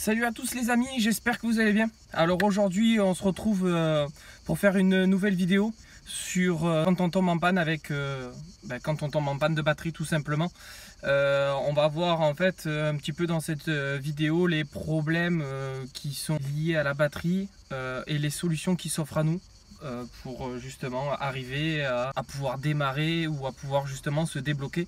Salut à tous les amis, j'espère que vous allez bien. Alors aujourd'hui on se retrouve pour faire une nouvelle vidéo sur quand on tombe en panne avec quand on tombe en panne de batterie tout simplement. On va voir en fait un petit peu dans cette vidéo les problèmes qui sont liés à la batterie et les solutions qui s'offrent à nous pour justement arriver à pouvoir démarrer ou à pouvoir justement se débloquer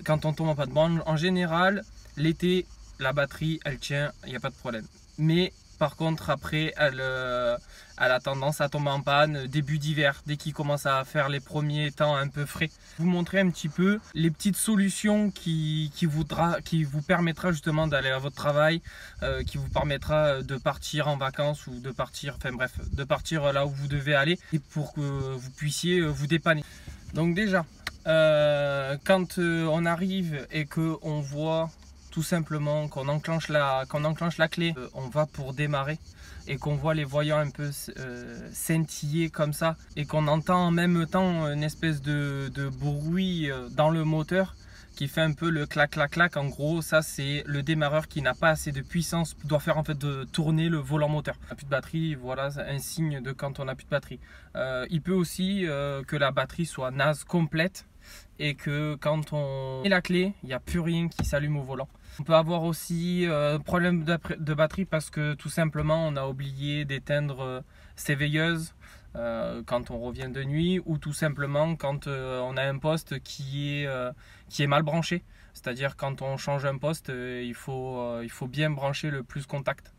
quand on tombe en panne. Bon, en général l'été la batterie elle tient, il n'y a pas de problème, mais par contre après elle a tendance à tomber en panne début d'hiver, dès qu'il commence à faire les premiers temps un peu frais. Vous montrer un petit peu les petites solutions qui vous permettra justement d'aller à votre travail, qui vous permettra de partir en vacances ou de partir, enfin bref, de partir là où vous devez aller et pour que vous puissiez vous dépanner. Donc déjà quand on arrive et que on voit tout simplement qu'on enclenche la clé, on va pour démarrer et qu'on voit les voyants un peu scintiller comme ça et qu'on entend en même temps une espèce de bruit dans le moteur qui fait un peu le clac clac clac. En gros ça c'est le démarreur qui n'a pas assez de puissance, doit faire en fait de tourner le volant moteur. On n'a plus de batterie, voilà un signe de quand on n'a plus de batterie. Il peut aussi que la batterie soit naze complète et que quand on met la clé il n'y a plus rien qui s'allume au volant. On peut avoir aussi problème de batterie parce que tout simplement on a oublié d'éteindre ses veilleuses quand on revient de nuit, ou tout simplement quand on a un poste qui est mal branché. C'est-à-dire quand on change un poste, il faut bien brancher le plus contact.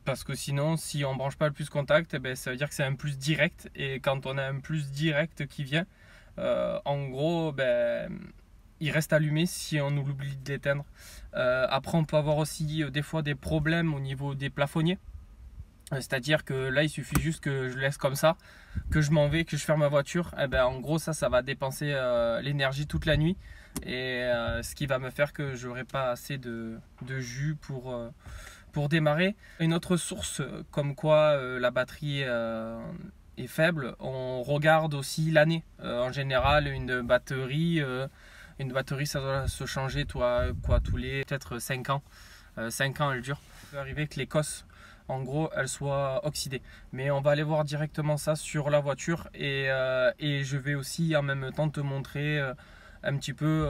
Parce que sinon, si on ne branche pas le plus contact, ça veut dire que c'est un plus direct. Et quand on a un plus direct qui vient, en gros, il reste allumé si on oublie de l'éteindre. Après on peut avoir aussi des fois des problèmes au niveau des plafonniers. C'est-à-dire que là il suffit juste que je laisse comme ça, que je m'en vais, que je ferme ma voiture. En gros ça va dépenser l'énergie toute la nuit. Et ce qui va me faire que je n'aurai pas assez de jus pour démarrer. Une autre source comme quoi la batterie est faible, on regarde aussi l'année. En général une batterie ça doit se changer tous les peut-être 5 ans. 5 ans elle dure. Il peut arriver que les cosses en gros elles soient oxydées. Mais on va aller voir directement ça sur la voiture et je vais aussi en même temps te montrer un petit peu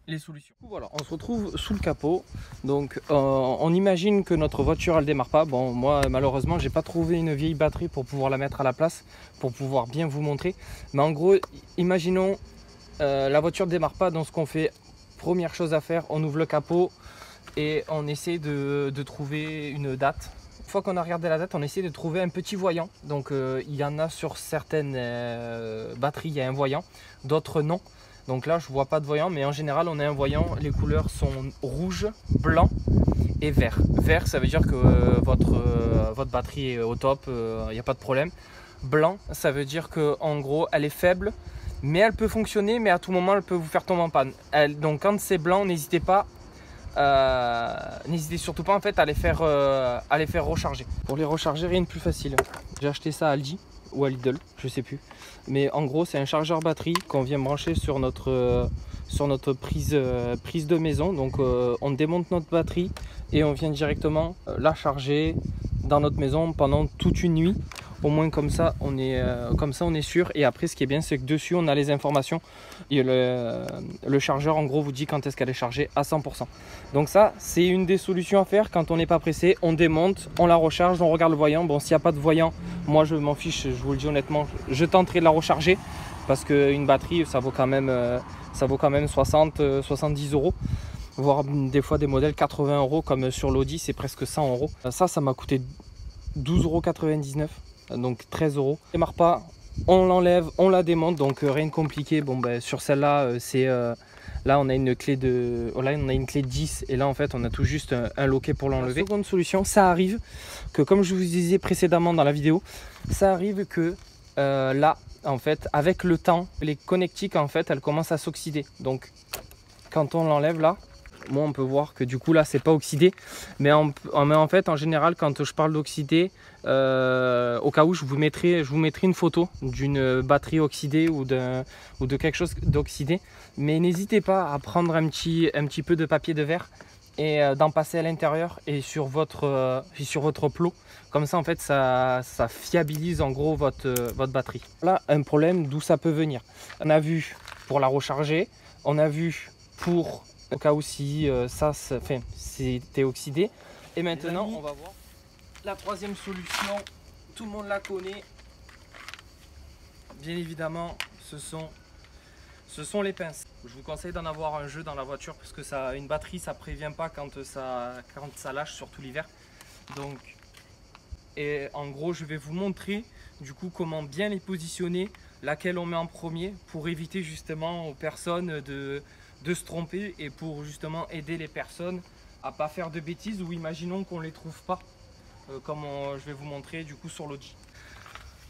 les solutions. Voilà, on se retrouve sous le capot. Donc on imagine que notre voiture elle démarre pas. Bon, moi malheureusement j'ai pas trouvé une vieille batterie pour pouvoir la mettre à la place, pour pouvoir bien vous montrer. Mais en gros, imaginons la voiture ne démarre pas. Donc ce qu'on fait, première chose à faire, on ouvre le capot et on essaie de trouver une date. Une fois qu'on a regardé la date, on essaie de trouver un petit voyant. Donc il y en a sur certaines batteries, il y a un voyant, d'autres non. Donc là je vois pas de voyant, mais en général on a un voyant. Les couleurs sont rouge, blanc et vert. Vert ça veut dire que votre batterie est au top, il n'y a pas de problème. Blanc ça veut dire que en gros elle est faible, mais elle peut fonctionner, mais à tout moment elle peut vous faire tomber en panne. Donc quand c'est blanc, n'hésitez surtout pas en fait à les faire recharger. Pour les recharger, rien de plus facile. J'ai acheté ça à Aldi ou à Lidl, je sais plus. Mais en gros c'est un chargeur batterie qu'on vient brancher sur notre prise de maison. Donc on démonte notre batterie et on vient directement la charger dans notre maison pendant toute une nuit. Au moins comme ça on est sûr. Et après ce qui est bien c'est que dessus on a les informations et le chargeur en gros vous dit quand est-ce qu'elle est chargée à 100%. Donc ça c'est une des solutions à faire quand on n'est pas pressé. On démonte, on la recharge, on regarde le voyant. Bon, s'il n'y a pas de voyant, moi je m'en fiche, je vous le dis honnêtement, je tenterai de la recharger parce qu'une batterie ça vaut quand même 60-70 euros, voire des fois des modèles 80 euros comme sur l'Audi, c'est presque 100 euros. Ça m'a coûté 12,99 €. Donc 13 euros. Ça ne démarre pas, on l'enlève, on la démonte, donc rien de compliqué. Bon sur celle-là là on a une clé de 10 et là en fait on a tout juste un loquet pour l'enlever. Seconde solution, ça arrive que comme je vous disais précédemment dans la vidéo, ça arrive que là en fait avec le temps les connectiques en fait elles commencent à s'oxyder. Donc quand on l'enlève là, moi on peut voir que du coup là c'est pas oxydé, mais en fait en général quand je parle d'oxydé, au cas où je vous mettrai une photo d'une batterie oxydée ou de quelque chose d'oxydé. Mais n'hésitez pas à prendre un petit peu de papier de verre et d'en passer à l'intérieur et sur votre plot. Comme ça en fait ça fiabilise en gros votre batterie. Là un problème d'où ça peut venir. On a vu pour la recharger, on a vu pour au cas où si c'était oxydé. Et maintenant on va voir la troisième solution, tout le monde la connaît. Bien évidemment ce sont les pinces. Je vous conseille d'en avoir un jeu dans la voiture parce que une batterie ça prévient pas quand ça lâche, surtout l'hiver. Donc, et en gros je vais vous montrer du coup comment bien les positionner, laquelle on met en premier pour éviter justement aux personnes de se tromper et pour justement aider les personnes à pas faire de bêtises ou imaginons qu'on les trouve pas comme je vais vous montrer du coup sur l'Audi.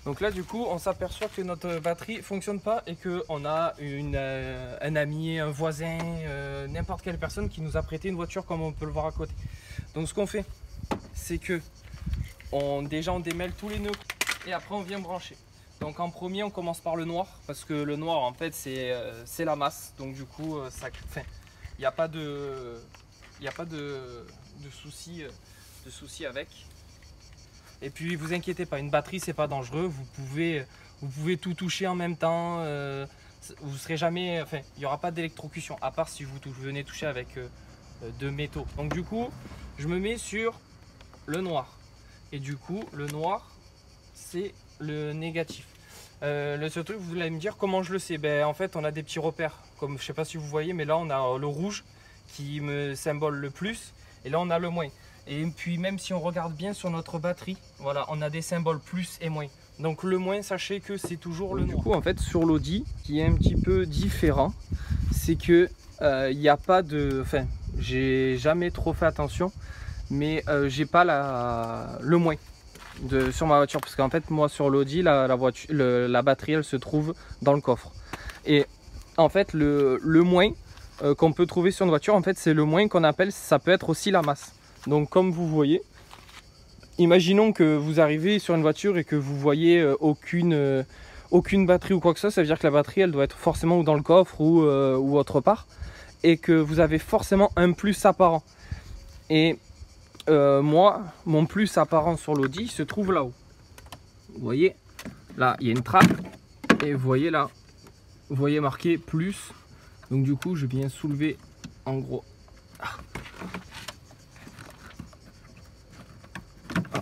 Donc là du coup on s'aperçoit que notre batterie fonctionne pas et qu'on a un ami, un voisin, n'importe quelle personne qui nous a prêté une voiture comme on peut le voir à côté. Donc ce qu'on fait c'est que déjà on démêle tous les nœuds et après on vient brancher. Donc en premier on commence par le noir parce que le noir en fait c'est la masse. Donc du coup il n'y a pas de souci avec. Et puis vous inquiétez pas, une batterie c'est pas dangereux, vous pouvez tout toucher en même temps, vous serez jamais, il n'y aura pas d'électrocution à part si vous venez toucher avec de métaux. Donc du coup je me mets sur le noir et du coup le noir c'est le négatif. Le seul truc, vous allez me dire comment je le sais. En fait on a des petits repères, comme je sais pas si vous voyez, mais là on a le rouge qui me symbole le plus et là on a le moins. Et puis même si on regarde bien sur notre batterie, voilà, on a des symboles plus et moins. Donc le moins, sachez que c'est toujours le noir. Du coup en fait sur l'Audi, qui est un petit peu différent, c'est que il n'y a pas de, j'ai jamais trop fait attention, mais j'ai pas le moins sur ma voiture parce qu'en fait moi sur l'Audi la batterie elle se trouve dans le coffre. Et en fait le moins qu'on peut trouver sur une voiture, en fait c'est le moins qu'on appelle, ça peut être aussi la masse. Donc comme vous voyez, imaginons que vous arrivez sur une voiture et que vous voyez aucune batterie ou quoi que ce soit, ça veut dire que la batterie elle doit être forcément ou dans le coffre ou autre part et que vous avez forcément un plus apparent. Et moi, mon plus apparent sur l'Audi se trouve là-haut. Vous voyez, là il y a une trappe et vous voyez là, vous voyez marqué plus. Donc du coup je viens soulever en gros.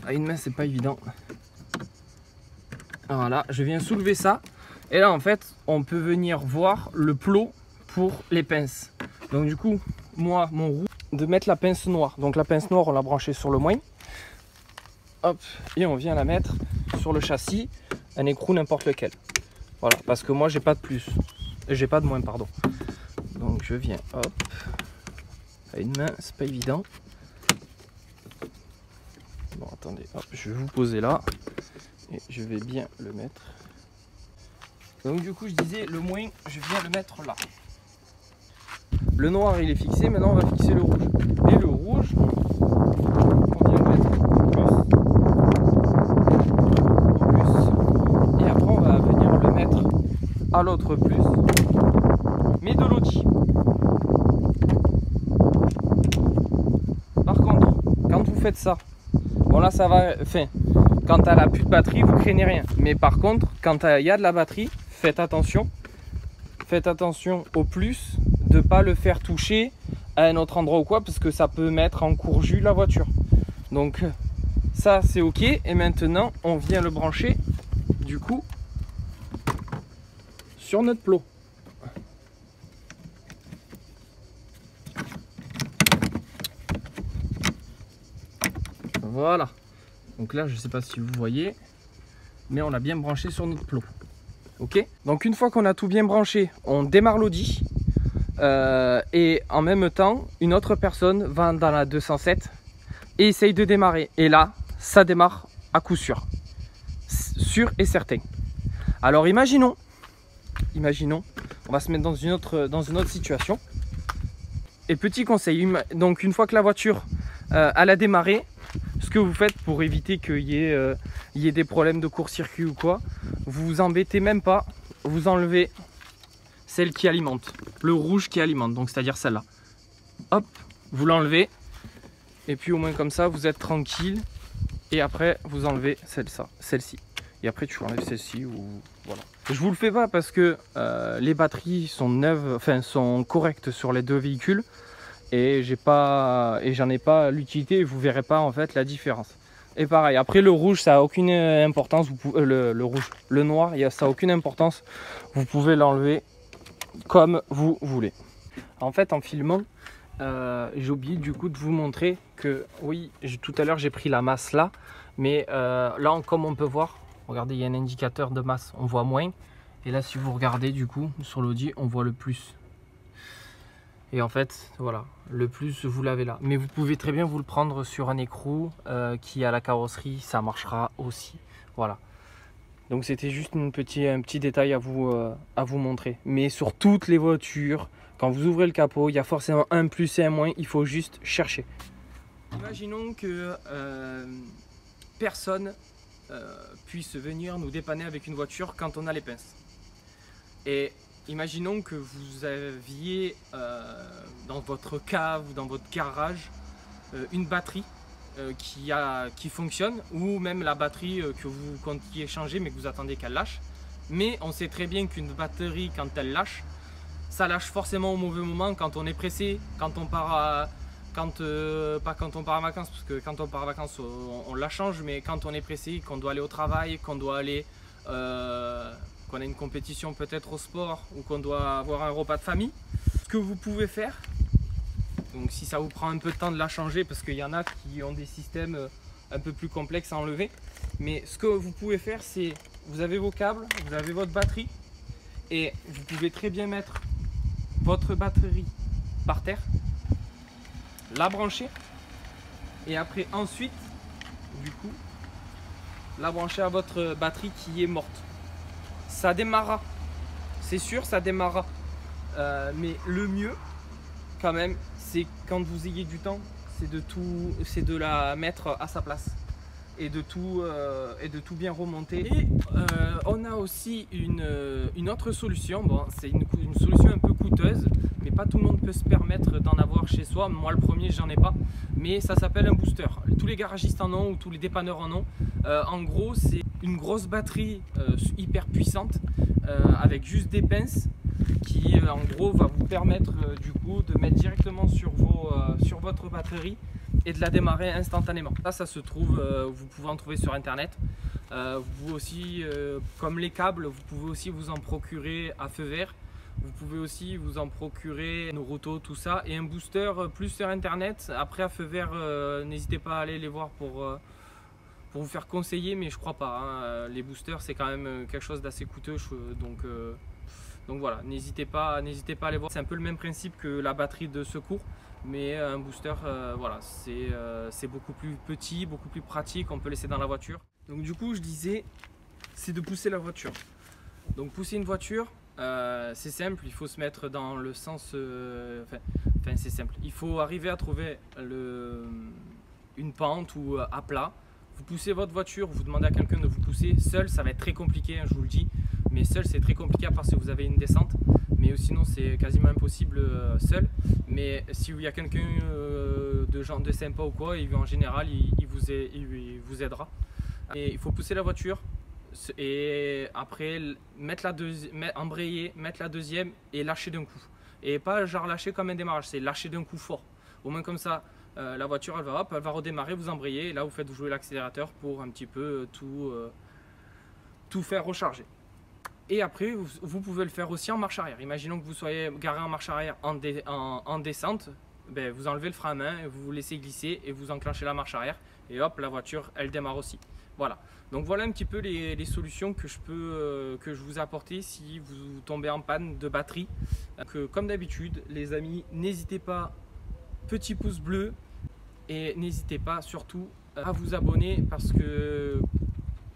À une main c'est pas évident. Voilà, je viens soulever ça et là en fait on peut venir voir le plot pour les pinces. Donc du coup moi mon roue de mettre la pince noire. Donc la pince noire on l'a branchée sur le moins. Hop, et on vient la mettre sur le châssis, un écrou n'importe lequel. Voilà, parce que moi j'ai pas de plus, j'ai pas de moins pardon. Donc je viens hop, à une main c'est pas évident. Bon attendez, hop, je vais vous poser là et je vais bien le mettre. Donc du coup je disais le moins, je viens le mettre là. Le noir il est fixé, maintenant on va fixer le rouge. Et le rouge, on vient le mettre plus. Et après on va venir le mettre à l'autre plus, mais de l'Audi. Par contre, quand vous faites ça, bon là ça va, quand elle a plus de batterie vous craignez rien, mais par contre quand il y a de la batterie, faites attention au plus de pas le faire toucher à un autre endroit ou quoi, parce que ça peut mettre en courjus la voiture. Donc ça c'est ok, et maintenant on vient le brancher du coup sur notre plot. Voilà, donc là je sais pas si vous voyez, mais on l'a bien branché sur notre plot. Ok, donc une fois qu'on a tout bien branché, on démarre l'Audi et en même temps une autre personne va dans la 207 et essaye de démarrer, et là ça démarre à coup sûr et certain. Alors imaginons, on va se mettre dans une autre situation. Et petit conseil, donc une fois que la voiture elle a démarré, ce que vous faites pour éviter qu'il y ait des problèmes de court-circuit ou quoi, vous vous embêtez même pas, vous enlevez celle qui alimente, le rouge qui alimente, donc c'est à dire celle-là. Hop, vous l'enlevez et puis au moins comme ça vous êtes tranquille. Et après vous enlevez celle-ci. Et après tu enlèves celle-ci ou voilà. Je vous le fais pas parce que les batteries sont neuves, enfin sont correctes sur les deux véhicules et j'en ai pas l'utilité et vous verrez pas en fait la différence. Et pareil, après le rouge ça a aucune importance, le noir ça a aucune importance, vous pouvez l'enlever comme vous voulez. En fait en filmant, j'ai oublié du coup de vous montrer que oui, tout à l'heure j'ai pris la masse là, mais là comme on peut voir, regardez il y a un indicateur de masse, on voit moins, et là si vous regardez du coup sur l'audi on voit le plus. Et en fait, voilà, le plus vous l'avez là. Mais vous pouvez très bien vous le prendre sur un écrou qui a la carrosserie, ça marchera aussi. Voilà. Donc c'était juste un petit détail à vous montrer. Mais sur toutes les voitures, quand vous ouvrez le capot, il y a forcément un plus et un moins, il faut juste chercher. Imaginons que personne puisse venir nous dépanner avec une voiture quand on a les pinces. Et imaginons que vous aviez dans votre cave ou dans votre garage une batterie qui fonctionne, ou même la batterie que vous comptiez changer mais que vous attendez qu'elle lâche. Mais on sait très bien qu'une batterie, quand elle lâche, ça lâche forcément au mauvais moment, quand on est pressé, quand on part pas quand on part en vacances, parce que quand on part en vacances on la change, mais quand on est pressé, qu'on doit aller au travail, qu'on doit aller qu'on a une compétition peut-être au sport, ou qu'on doit avoir un repas de famille. Ce que vous pouvez faire, donc si ça vous prend un peu de temps de la changer, parce qu'il y en a qui ont des systèmes un peu plus complexes à enlever, mais ce que vous pouvez faire, c'est vous avez vos câbles, vous avez votre batterie, et vous pouvez très bien mettre votre batterie par terre, la brancher, et après ensuite du coup la brancher à votre batterie qui est morte. Ça démarrera, c'est sûr, ça démarrera, mais le mieux quand même, c'est quand vous ayez du temps, c'est de la mettre à sa place et de tout bien remonter. Et on a aussi une autre solution. Bon, c'est une solution un peu coûteuse, mais pas tout le monde peut se permettre d'en avoir chez soi. Moi le premier, j'en ai pas, mais ça s'appelle un booster. Tous les garagistes en ont, ou tous les dépanneurs en ont. En gros, c'est une grosse batterie hyper puissante avec juste des pinces qui en gros va vous permettre du coup de mettre directement sur votre batterie et de la démarrer instantanément. Ça se trouve, vous pouvez en trouver sur internet. Vous aussi, comme les câbles, vous pouvez aussi vous en procurer à feu vert. Vous pouvez aussi vous en procurer Naruto, tout ça, et un booster plus sur internet. Après à feu vert, n'hésitez pas à aller les voir pour vous faire conseiller, mais je crois pas, hein. Les boosters c'est quand même quelque chose d'assez coûteux, donc voilà, n'hésitez pas à aller voir. C'est un peu le même principe que la batterie de secours, mais un booster, voilà, c'est beaucoup plus petit, beaucoup plus pratique, on peut laisser dans la voiture. Donc du coup je disais, c'est de pousser la voiture. Donc pousser une voiture, c'est simple, il faut se mettre dans le sens, enfin c'est simple, il faut arriver à trouver une pente ou à plat. Vous poussez votre voiture, vous demandez à quelqu'un de vous pousser. Seul, ça va être très compliqué, hein, je vous le dis. Mais seul, c'est très compliqué à part si vous avez une descente. Mais sinon, c'est quasiment impossible seul. Mais si il y a quelqu'un de sympa ou quoi, en général, il vous aidera. Et il faut pousser la voiture. Et après, embrayer, mettre la deuxième et lâcher d'un coup. Et pas genre lâcher comme un démarrage, c'est lâcher d'un coup fort. Au moins comme ça. La voiture elle va redémarrer, vous embrayez et là vous faites jouer l'accélérateur pour un petit peu tout faire recharger. Et après vous pouvez le faire aussi en marche arrière. Imaginons que vous soyez garé en marche arrière en descente, ben, vous enlevez le frein à main, vous vous laissez glisser et vous enclenchez la marche arrière et hop, la voiture elle démarre aussi. Voilà, donc voilà un petit peu les solutions que je vous apporter si vous tombez en panne de batterie. Comme d'habitude les amis, n'hésitez pas, petit pouce bleu, et n'hésitez pas surtout à vous abonner parce que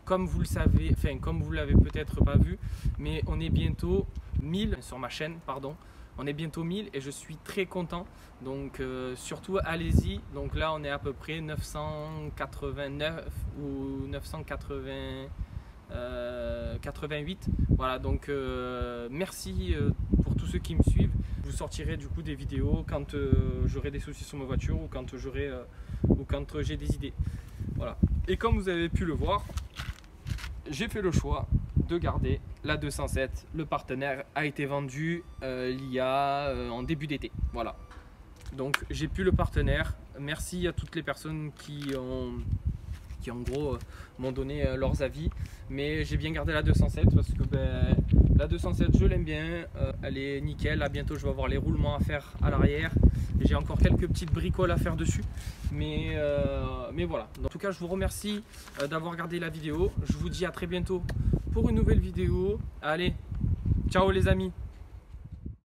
comme vous le savez, enfin comme vous l'avez peut-être pas vu, mais on est bientôt 1000 sur ma chaîne, pardon. On est bientôt 1000 et je suis très content, donc surtout allez-y. Donc là on est à peu près 989 ou 980, 88. Voilà, donc merci pour tous ceux qui me suivent. Je vous sortirai du coup des vidéos quand j'aurai des soucis sur ma voiture ou quand j'ai des idées. Voilà. Et comme vous avez pu le voir, j'ai fait le choix de garder la 207. Le partenaire a été vendu il y a en début d'été. Voilà. Donc j'ai plus le partenaire. Merci à toutes les personnes qui en gros m'ont donné leurs avis, mais j'ai bien gardé la 207 parce que la 207 je l'aime bien, elle est nickel. Là bientôt je vais avoir les roulements à faire à l'arrière, j'ai encore quelques petites bricoles à faire dessus, mais voilà. En tout cas je vous remercie d'avoir regardé la vidéo, je vous dis à très bientôt pour une nouvelle vidéo. Allez, ciao les amis.